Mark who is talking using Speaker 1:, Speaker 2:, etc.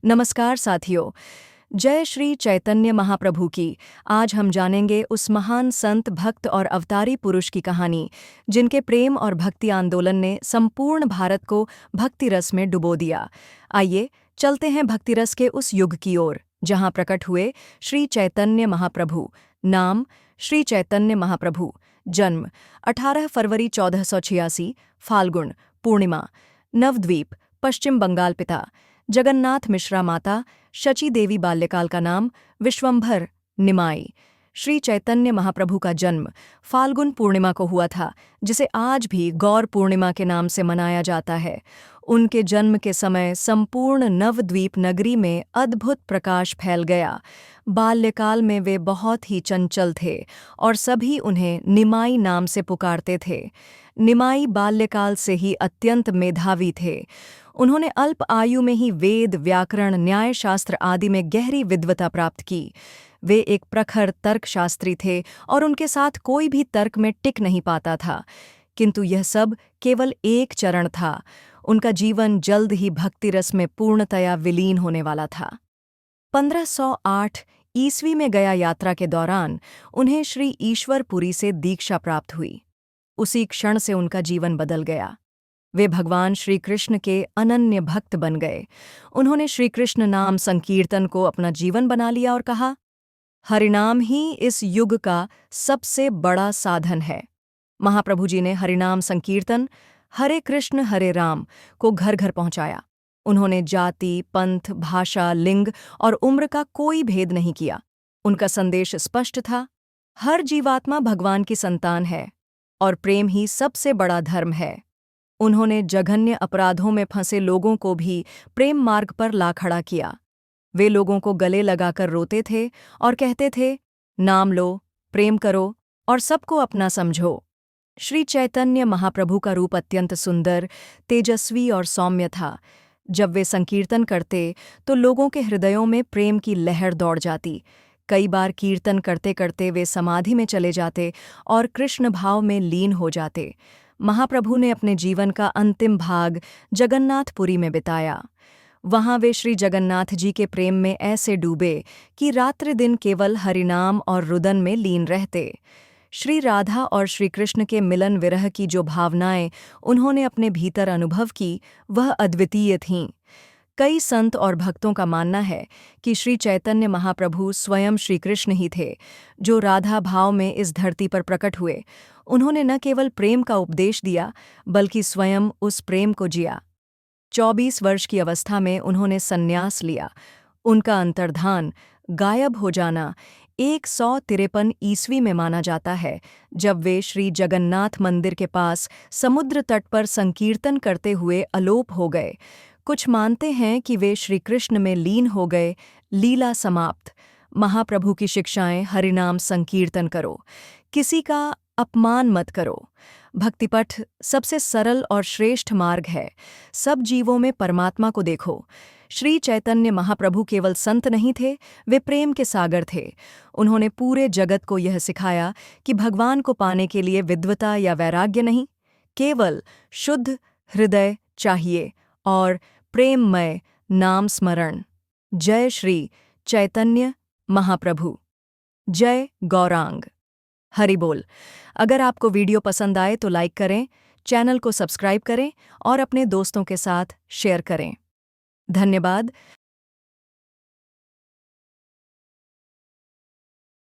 Speaker 1: नमस्कार साथियों। जय श्री चैतन्य महाप्रभु की। आज हम जानेंगे उस महान संत, भक्त और अवतारी पुरुष की कहानी जिनके प्रेम और भक्ति आंदोलन ने संपूर्ण भारत को भक्ति रस में डुबो दिया। आइए चलते हैं भक्ति रस के उस युग की ओर जहां प्रकट हुए श्री चैतन्य महाप्रभु। नाम श्री चैतन्य महाप्रभु। जन्म 18 फरवरी 1486, फाल्गुन पूर्णिमा, नवद्वीप, पश्चिम बंगाल। पिता जगन्नाथ मिश्रा, माता शची देवी। बाल्यकाल का नाम विश्वंभर निमाई। श्री चैतन्य महाप्रभु का जन्म फाल्गुन पूर्णिमा को हुआ था, जिसे आज भी गौर पूर्णिमा के नाम से मनाया जाता है। उनके जन्म के समय संपूर्ण नवद्वीप नगरी में अद्भुत प्रकाश फैल गया। बाल्यकाल में वे बहुत ही चंचल थे और सभी उन्हें निमाई नाम से पुकारते थे। निमाई बाल्यकाल से ही अत्यंत मेधावी थे। उन्होंने अल्प आयु में ही वेद, व्याकरण, न्यायशास्त्र आदि में गहरी विद्वता प्राप्त की। वे एक प्रखर तर्कशास्त्री थे और उनके साथ कोई भी तर्क में टिक नहीं पाता था। किंतु यह सब केवल एक चरण था। उनका जीवन जल्द ही भक्ति रस में पूर्णतया विलीन होने वाला था। 1508 ईस्वी में गया यात्रा के दौरान उन्हें श्री ईश्वरपुरी से दीक्षा प्राप्त हुई। उसी क्षण से उनका जीवन बदल गया। वे भगवान श्री कृष्ण के अनन्य भक्त बन गए। उन्होंने श्री कृष्ण नाम संकीर्तन को अपना जीवन बना लिया और कहा, हरिनाम ही इस युग का सबसे बड़ा साधन है। महाप्रभु जी ने हरिनाम संकीर्तन, हरे कृष्ण हरे राम, को घर घर पहुंचाया। उन्होंने जाति, पंथ, भाषा, लिंग और उम्र का कोई भेद नहीं किया। उनका संदेश स्पष्ट था, हर जीवात्मा भगवान की संतान है और प्रेम ही सबसे बड़ा धर्म है। उन्होंने जघन्य अपराधों में फंसे लोगों को भी प्रेम मार्ग पर ला खड़ा किया। वे लोगों को गले लगाकर रोते थे और कहते थे, नाम लो, प्रेम करो और सबको अपना समझो। श्री चैतन्य महाप्रभु का रूप अत्यंत सुंदर, तेजस्वी और सौम्य था। जब वे संकीर्तन करते तो लोगों के हृदयों में प्रेम की लहर दौड़ जाती। कई बार कीर्तन करते करते वे समाधि में चले जाते और कृष्ण भाव में लीन हो जाते। महाप्रभु ने अपने जीवन का अंतिम भाग जगन्नाथपुरी में बिताया। वहां वे श्री जगन्नाथ जी के प्रेम में ऐसे डूबे कि रात्रि दिन केवल हरिनाम और रुदन में लीन रहते। श्री राधा और श्री कृष्ण के मिलन विरह की जो भावनाएं उन्होंने अपने भीतर अनुभव की, वह अद्वितीय थीं। कई संत और भक्तों का मानना है कि श्री चैतन्य महाप्रभु स्वयं श्री कृष्ण ही थे, जो राधा भाव में इस धरती पर प्रकट हुए। उन्होंने न केवल प्रेम का उपदेश दिया, बल्कि स्वयं उस प्रेम को जिया। 24 वर्ष की अवस्था में उन्होंने संन्यास लिया। उनका अंतर्धान, गायब हो जाना 153 ईस्वी में माना जाता है, जब वे श्री जगन्नाथ मंदिर के पास समुद्र तट पर संकीर्तन करते हुए अलोप हो गए। कुछ मानते हैं कि वे श्री कृष्ण में लीन हो गए। लीला समाप्त। महाप्रभु की शिक्षाएं, हरिनाम संकीर्तन करो, किसी का अपमान मत करो। भक्तिपथ सबसे सरल और श्रेष्ठ मार्ग है। सब जीवों में परमात्मा को देखो। श्री चैतन्य महाप्रभु केवल संत नहीं थे, वे प्रेम के सागर थे। उन्होंने पूरे जगत को यह सिखाया कि भगवान को पाने के लिए विद्वता या वैराग्य नहीं, केवल शुद्ध हृदय चाहिए और प्रेममय नाम स्मरण। जय श्री चैतन्य महाप्रभु। जय गौरांग। हरि बोल। अगर आपको वीडियो पसंद आए तो लाइक करें, चैनल को सब्सक्राइब करें और अपने दोस्तों के साथ शेयर करें। धन्यवाद।